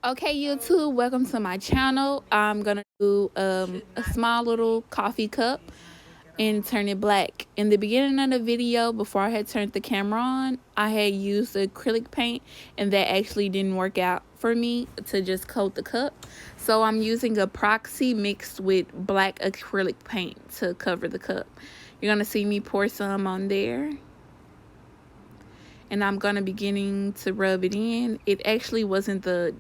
Okay, YouTube, welcome to my channel. I'm gonna do a small little coffee cup and turn it black. In the beginning of the video, before I had turned the camera on, I had used acrylic paint, and that actually didn't work out for me to just coat the cup. So I'm using a proxy mixed with black acrylic paint to cover the cup. You're gonna see me pour some on there, and I'm gonna beginning to rub it in. It actually wasn't the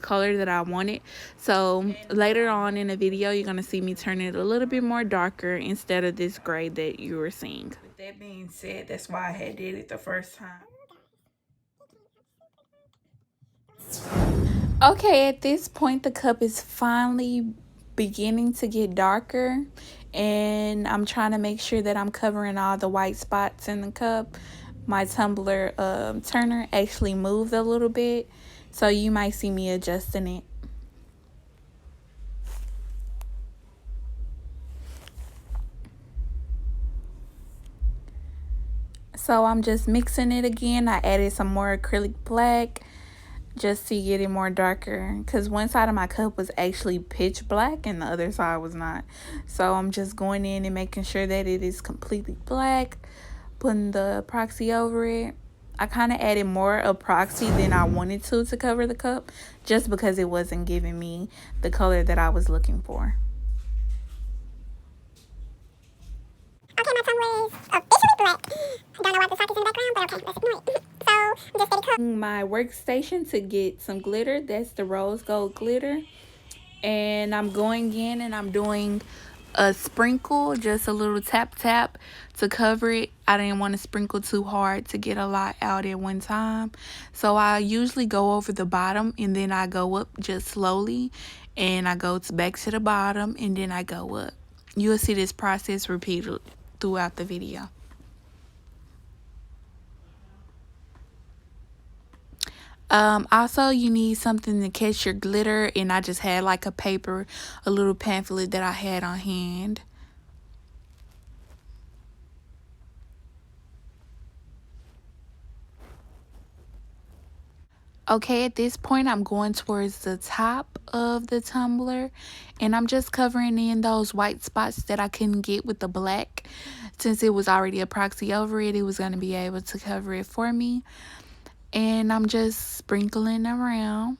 color that I wanted, so later on in the video you're gonna see me turn it a little bit more darker instead of this gray that you were seeing. With that being said, that's why I had did it the first time. Okay, at this point the cup is finally beginning to get darker, and I'm trying to make sure that I'm covering all the white spots in the cup. My tumbler turner actually moved a little bit, so you might see me adjusting it. So I'm just mixing it again. I added some more acrylic black just to get it more darker, because one side of my cup was actually pitch black and the other side was not. So I'm just going in and making sure that it is completely black, putting the epoxy over it. I kind of added more epoxy than I wanted to cover the cup, just because it wasn't giving me the color that I was looking for. Okay, my tumbler is officially black. I don't know why the sock is in the background, but okay, let's ignore it. So, I'm just gonna cut My workstation to get some glitter. That's the rose gold glitter. And I'm going in and I'm doing a sprinkle, just a little tap tap to cover it. I didn't want to sprinkle too hard to get a lot out at one time. So I usually go over the bottom and then I go up just slowly, and I go back to the bottom and then I go up. You'll see this process repeated throughout the video. Also, you need something to catch your glitter, and I just had like a little pamphlet that I had on hand. Okay, at this point I'm going towards the top of the tumbler, and I'm just covering in those white spots that I couldn't get with the black. Since it was already a proxy over it, it was going to be able to cover it for me. And I'm just sprinkling around,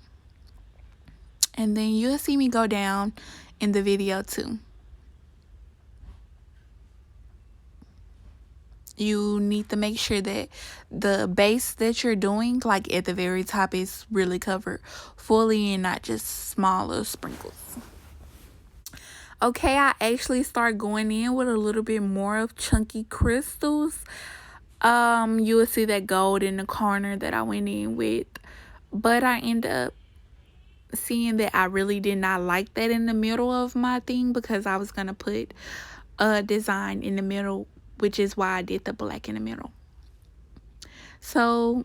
and then you'll see me go down in the video too. You need to make sure that the base that you're doing, like at the very top, is really covered fully and not just smaller sprinkles. Okay, I actually start going in with a little bit more of chunky crystals. You will see that gold in the corner that I went in with, but I end up seeing that I really did not like that in the middle of my thing, because I was gonna put a design in the middle, which is why I did the black in the middle. So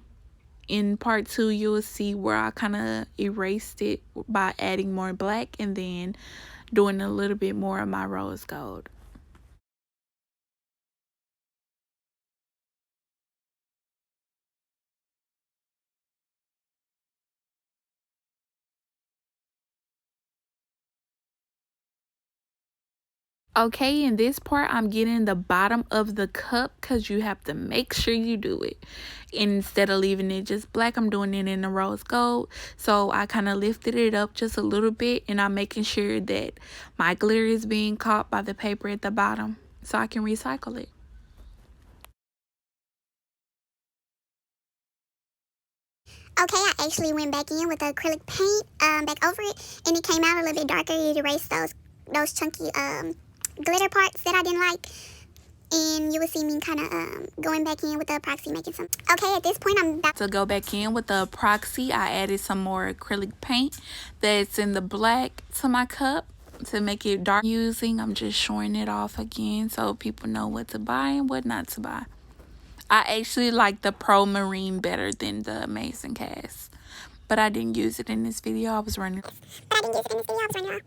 in part 2, you'll see where I kind of erased it by adding more black and then doing a little bit more of my rose gold. Okay, in this part, I'm getting the bottom of the cup, because you have to make sure you do it. Instead of leaving it just black, I'm doing it in the rose gold. So I kind of lifted it up just a little bit, and I'm making sure that my glitter is being caught by the paper at the bottom so I can recycle it. Okay, I actually went back in with the acrylic paint back over it, and it came out a little bit darker. It erased those chunky glitter parts that I didn't like, and you will see me kind of going back in with the epoxy, making some. Okay, at this point I'm about To go back in with the epoxy, I added some more acrylic paint that's in the black to my cup to make it dark. I'm just showing it off again so people know what to buy and what not to buy. I actually like the Pro Marine better than the Amazing Cast, but I didn't use it in this video. I was running. but I didn't use it in this video. I was running off.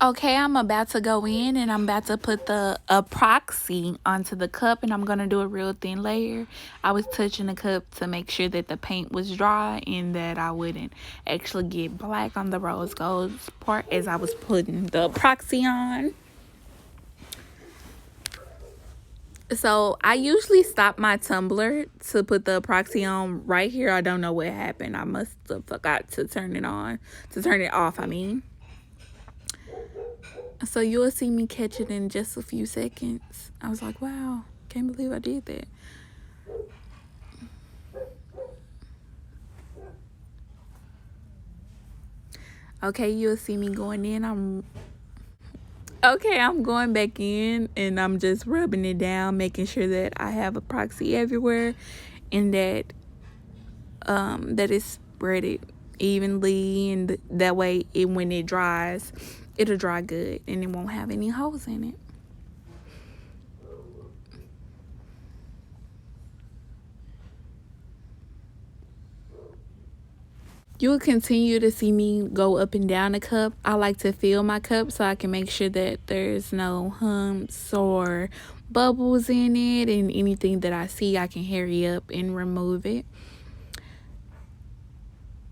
Okay, I'm about to go in and I'm about to put the epoxy onto the cup, and I'm going to do a real thin layer. I was touching the cup to make sure that the paint was dry and that I wouldn't actually get black on the rose gold part as I was putting the epoxy on. So I usually stop my tumbler to put the epoxy on right here. I don't know what happened. I must have forgot to turn it on, to turn it off, I mean. So you'll see me catch it in just a few seconds. I was like, wow, can't believe I did that. Okay, you'll see me going in. I'm going back in and I'm just rubbing it down, making sure that I have epoxy everywhere and that that it's spread evenly, and that way when it dries, it'll dry good and it won't have any holes in it. You will continue to see me go up and down the cup. I like to fill my cup so I can make sure that there's no humps or bubbles in it, and anything that I see I can hurry up and remove it.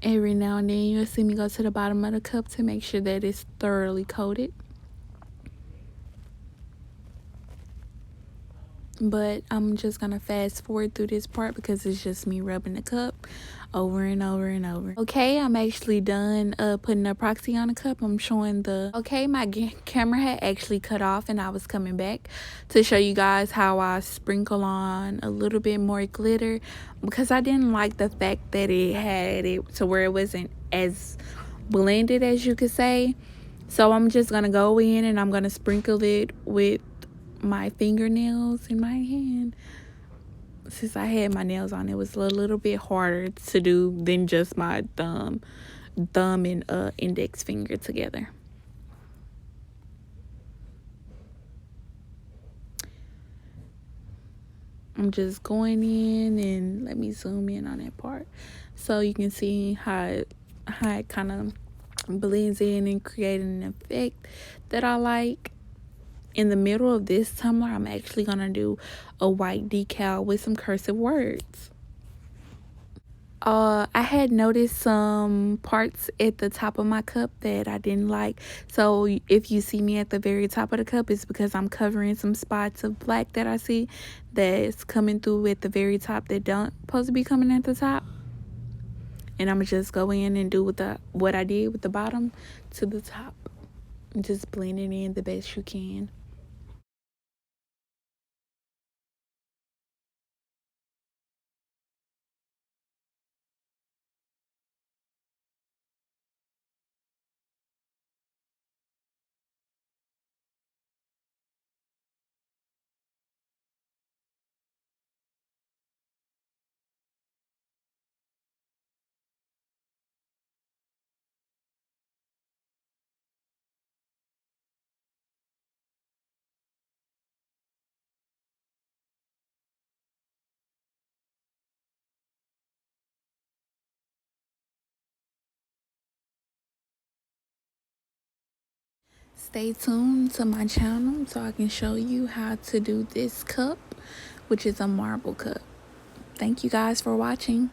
Every now and then you'll see me go to the bottom of the cup to make sure that it's thoroughly coated. But I'm just gonna fast forward through this part because it's just me rubbing the cup over and over and over. Okay, I'm actually done putting the epoxy on the cup. I'm showing my camera had actually cut off and I was coming back to show you guys how I sprinkle on a little bit more glitter, because I didn't like the fact that it had it to where it wasn't as blended, as you could say. So I'm just gonna go in and I'm gonna sprinkle it with my fingernails in my hand. Since I had my nails on, it was a little bit harder to do than just my thumb and index finger together. I'm just going in, and let me zoom in on that part so you can see how it kind of blends in and creating an effect that I like. In the middle of this tumbler, I'm actually going to do a white decal with some cursive words. I had noticed some parts at the top of my cup that I didn't like. So if you see me at the very top of the cup, it's because I'm covering some spots of black that I see that's coming through at the very top that don't supposed to be coming at the top. And I'm just go in and do what I did with the bottom to the top. And just blend it in the best you can. Stay tuned to my channel so I can show you how to do this cup, which is a marble cup. Thank you guys for watching.